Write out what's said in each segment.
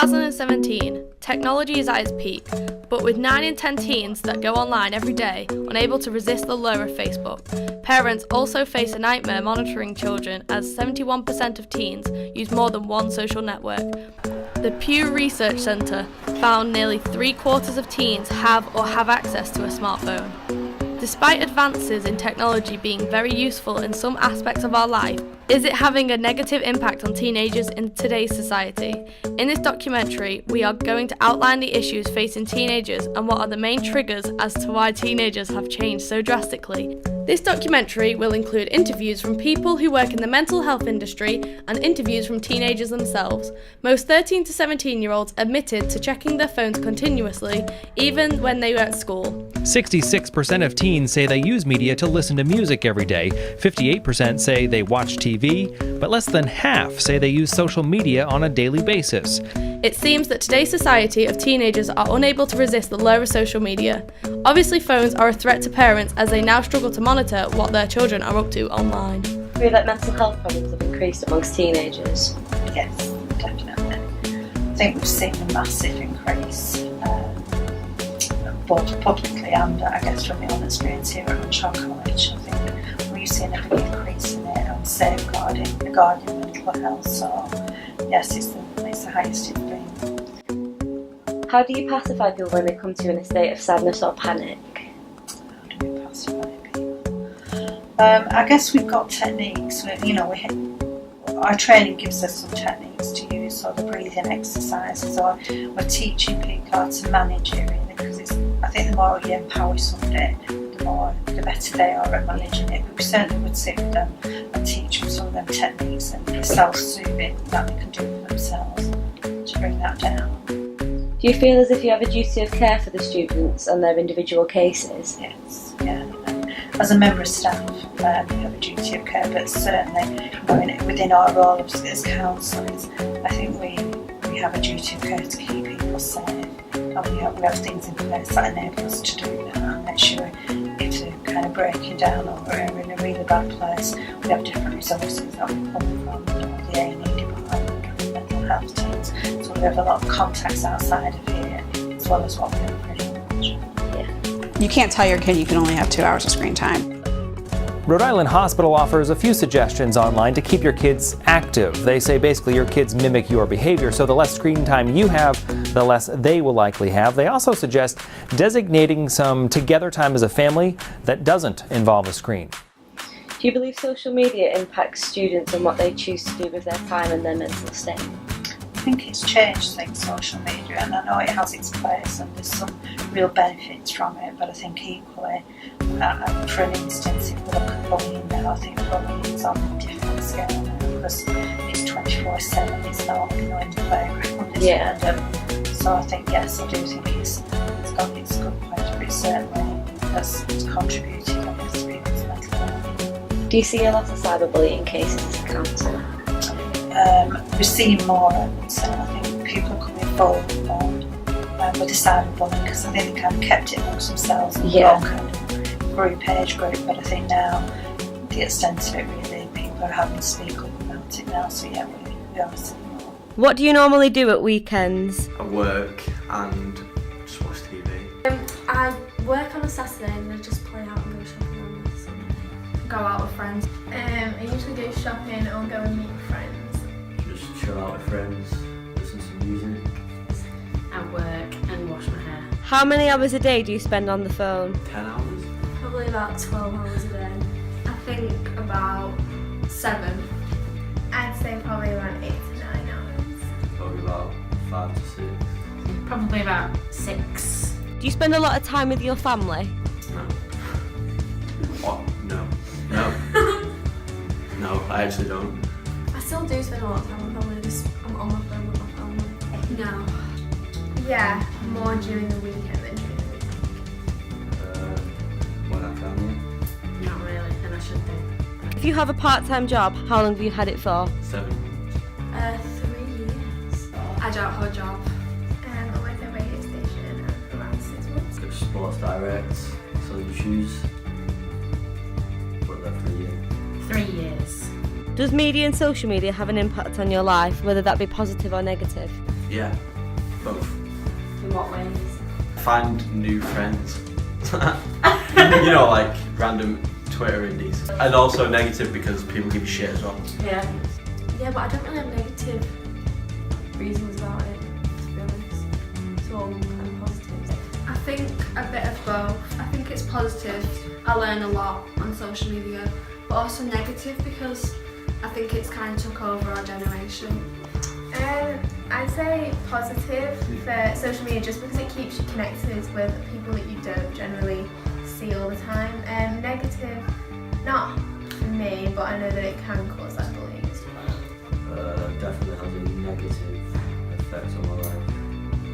2017, technology is at its peak, but with 9 in 10 teens that go online every day, unable to resist the lure of Facebook, parents also face a nightmare monitoring children as 71% of teens use more than one social network. The Pew Research Centre found nearly 3/4 of teens have or have access to a smartphone. Despite advances in technology being very useful in some aspects of our life, is it having a negative impact on teenagers in today's society? In this documentary, we are going to outline the issues facing teenagers and what are the main triggers as to why teenagers have changed so drastically. This documentary will include interviews from people who work in the mental health industry and interviews from teenagers themselves. Most 13 to 17-year-olds admitted to checking their phones continuously, even when they were at school. 66% of teens say they use media to listen to music every day. 58% say they watch TV, but less than half say they use social media on a daily basis. It seems that today's society of teenagers are unable to resist the lure of social media. Obviously, phones are a threat to parents as they now struggle to monitor what their children are up to online. Do you feel that mental health problems have increased amongst teenagers? Yes, definitely. I think we've seen a massive increase, both publicly and I guess from my own experience here at Runshaw College. I think we've seen a big increase in it on safeguarding, regarding mental health. So yes, it's the highest it's been. How do you pacify people when they come to you in a state of sadness or panic? How do we pacify people? I guess we've got techniques. Our training gives us some techniques to use, so the breathing exercises, or we're teaching people how to manage it really, because I think the more you empower somebody, the better they are at managing it. But we certainly would sit with them and teach them some of them techniques and self-soothing that they can do for themselves to bring that down. Do you feel as if you have a duty of care for the students and their individual cases? Yes, yeah. As a member of staff, we have a duty of care, but certainly within our role as counsellors, I think we have a duty of care to keep people safe. And we have things in place that enable us to do that and make sure if they're kind of breaking down or are in a really bad place, we have different resources that we pull from, the A&E department and the mental health teams. So we have a lot of contacts outside of here, as well as what we have pretty much. You can't tell your kid you can only have 2 hours of screen time. Rhode Island Hospital offers a few suggestions online to keep your kids active. They say basically your kids mimic your behavior, so the less screen time you have, the less they will likely have. They also suggest designating some together time as a family that doesn't involve a screen. Do you believe social media impacts students and what they choose to do with their time and their mental state? I think it's changed things, social media, and I know it has its place and there's some real benefits from it, but I think equally, for an instance, if we look at bullying now, I think bullying is on a different scale now because it's 24/7, it's not in the playground, so I think, yes, I do think it's got its good points, but it certainly has contributed, I guess, to people's mental health. Do you see a lot of cyberbullying cases as a counsellor? We're seeing more, I would say. I think people are coming forward with the cyberbullying because I think they kind of kept it amongst themselves and age group, but I think now the extent of it really, people are having to speak up about it now, so yeah, we are seeing more. What do you normally do at weekends? I work and just watch TV. I work on a Saturday and I just play out and go shopping on a Sunday. Go out with friends. I usually go shopping or go and meet friends. Just chill out with friends, listen to music. I work and wash my hair. How many hours a day do you spend on the phone? 10 hours. Probably about 12 hours a day. I think about 7. I'd say probably around 8 to 9 hours. Probably about 5 to 6. Probably about 6. Do you spend a lot of time with your family? No. Oh, no. No, I actually don't. I still do spend a lot of time with family, just I'm on my phone with my family. No. Yeah, more during the weekend than during the week. When I can, Not really, and I should do. If you have a part-time job, how long have you had it for? 7. 3 years. I don't have a job. I work at a radio station around 6 months. Go to Sports Direct, selling shoes. Worked there for a year. 3 years. Does media and social media have an impact on your life, whether that be positive or negative? Yeah. Both. In what ways? Find new friends. You know, like random Twitter indies. And also negative because people give you shit as well. Yeah. Yeah, but I don't really have negative reasons about it, to be honest. It's all kind of positive. I think a bit of both. I think it's positive. I learn a lot on social media, but also negative because I think it's kind of took over our generation. I'd say positive for social media just because it keeps you connected with people that you don't generally see all the time. Negative, not for me, but I know that it can cause that bullying as well. Definitely has a negative effect on my life.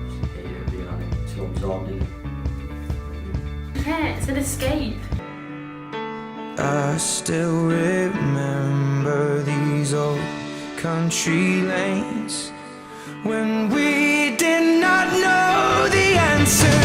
Just hate it being on it, too absorbed in it. Yeah, it's an escape. I still remember these old country lanes when we did not know the answer.